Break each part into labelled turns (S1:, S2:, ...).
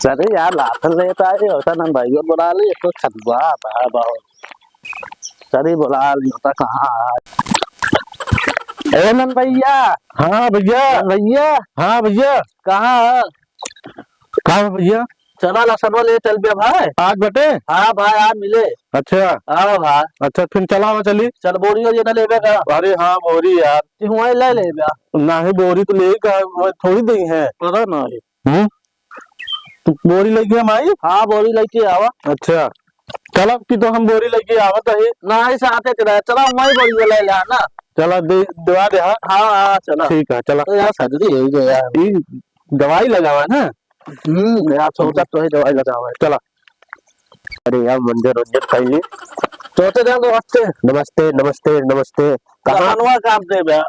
S1: Sir यार Latham लेता है होता ना भाई बुला ली तो खतवा है बहुत सरी बुला ली होता कहाँ नन भैया।
S2: हाँ भैया।
S1: भैया
S2: हाँ भैया।
S1: कहाँ है?
S2: कहाँ भैया?
S1: चला लसनवा ले चल गया भाई।
S2: आज बटे।
S1: हाँ भाई आज मिले।
S2: अच्छा
S1: हाँ भाई
S2: अच्छा फिर चला हुआ चली।
S1: चल बोरी हो ना लेवे का।
S2: अरे हाँ बोरी यार।
S1: हुआ ले ले
S2: ना ही बोरी तो ले थोड़ी दी है।
S1: पता ना
S2: तो बोरी लेके हम आई।
S1: हाँ बोरी लेके आवा।
S2: अच्छा चलो कि तो हम बोरी लेके आवत है
S1: ना ही साथे चला चला वही बोरी ले ले ना।
S2: चला दवा दे। हाँ
S1: हाँ चला
S2: ठीक है चला।
S1: तो यार सजरी है जो यार
S2: दवाई लगावा ना।
S1: यार सोचा तो ही दवाई लगावा है।
S2: चला। अरे यार मंजर रंजन कहिए।
S1: सोचे जाओ नमस्ते
S2: नमस्ते नमस्ते नमस्ते।
S1: कहाँ काम दे भैया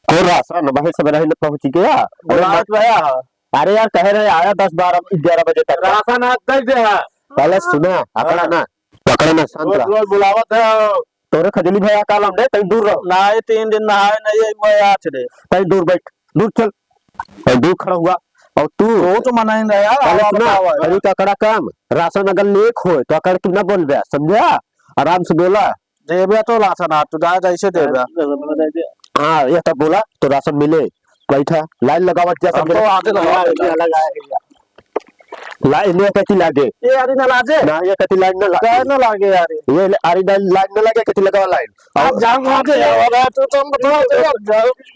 S2: को राशन भाई सब रहे पहुंच गया।
S1: भैया
S2: अरे यार कह रहे आया 10-12-11 बजे तक।
S1: राशन आज दे दे
S2: पहले सुना आकड़ा ना पकड़ा ना शांत रह।
S1: बुलावत है
S2: तोरे खजली भैया कालम दे तई दूर रहो।
S1: ना ही 3 दिन नहाए नहीं मैं आज रे
S2: तई दूर बैठ दूर चल दूर खड़ा हुआ। और तू
S1: तो मना ही नहीं यार
S2: अभी का कड़ा काम राशन अगर लेक हो तो अकड़ कितना बोल रहा समझा आराम से बोला
S1: देवे तो राशन आज तो जाए जैसे देवे।
S2: हाँ ये तब बोला तो राशन मिले। बैठा लाइन लगावत जा
S1: तो आते लगा
S2: लाइन में कति लागे
S1: ये यार ना लाजे
S2: ना ये कति लाइन ना लागे
S1: ना लागे यार
S2: ये आरी लाइन ना लगे कति लगावा लाइन
S1: अब जाम आते यार तो तुम बताओ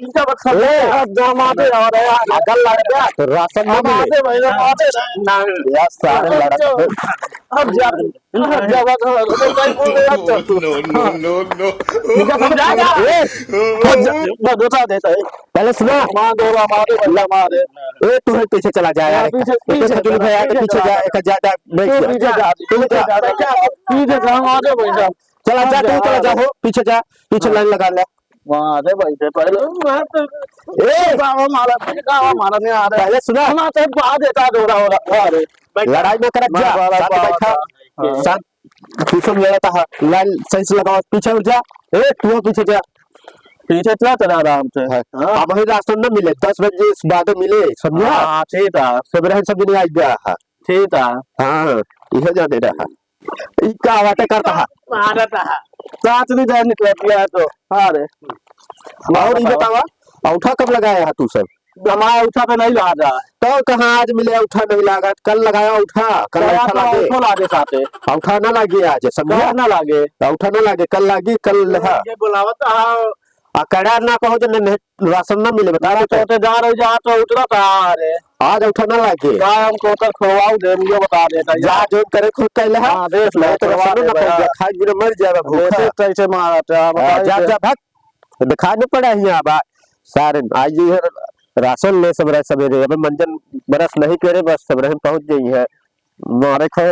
S1: इनका बता ले जाम आते यार
S2: अगल लग गया तो राशन ना मिले
S1: भाई आते
S2: ना यार सारे लड़ा
S1: अब जा जब नो इनका समझाएगा ये बता देता है
S2: पहले सुना
S1: मां दोरा मारे बल्ला मारे
S2: ए तू है पीछे चला जा यार पीछे खजूल भैया के पीछे जा एक ज्यादा
S1: पीछे कहां आते भाई
S2: चला जा तू चला जा हो पीछे जा पीछे लाइन लगा ले
S1: वहां से बैठे पहले ए गावा मारा नहीं आ रहा
S2: पहले सुना
S1: हम आते बाद देता दोरा हो अरे
S2: लड़ाई में कर जा बैठा शांत पीछे लड़ता है लाइन सही से लगाओ पीछे उठ जा ए तू पीछे जा
S1: पीछे चला चला आराम से
S2: अब वही राशन न मिले 10 बजे बाद मिले समझा।
S1: हाँ ठीक है
S2: सब रहे सब दिन आ गया
S1: ठीक है
S2: हाँ यह जाने रहा इका वाटे करता है
S1: मारता है साथ नहीं जाए निकल गया तो अरे
S2: और ये बतावा औठा कब लगाया है तू सब
S1: हमारा उठा पे नहीं लगा
S2: तो कहाँ आज मिले औठा नहीं लगा कल लगाया औठा कल
S1: औठा लागे साथे
S2: औठा ना लगे आज समझा
S1: ना लागे
S2: औठा ना लगे कल लागी कल
S1: ये बुलावत
S2: अकड़ा ना कहो जो राशन ना मिले बता रहे
S1: तो जा रहे जा तो उतरा था अरे
S2: आज उठा ना लागे
S1: हमको तो खवाओ दे मुझे बता देता
S2: जा जो करे खुद कहले हां
S1: देख ले
S2: तो राशन ना पड़ गया खाई बिना मर जाएगा भूखा
S1: कैसे मारा
S2: जा जा भाग दिखा नहीं पड़ा यहां बा सारे आज ये राशन ले सब रहे सवेरे अब मंजन बरस नहीं करे बस सब रहे पहुंच गई है मारे खे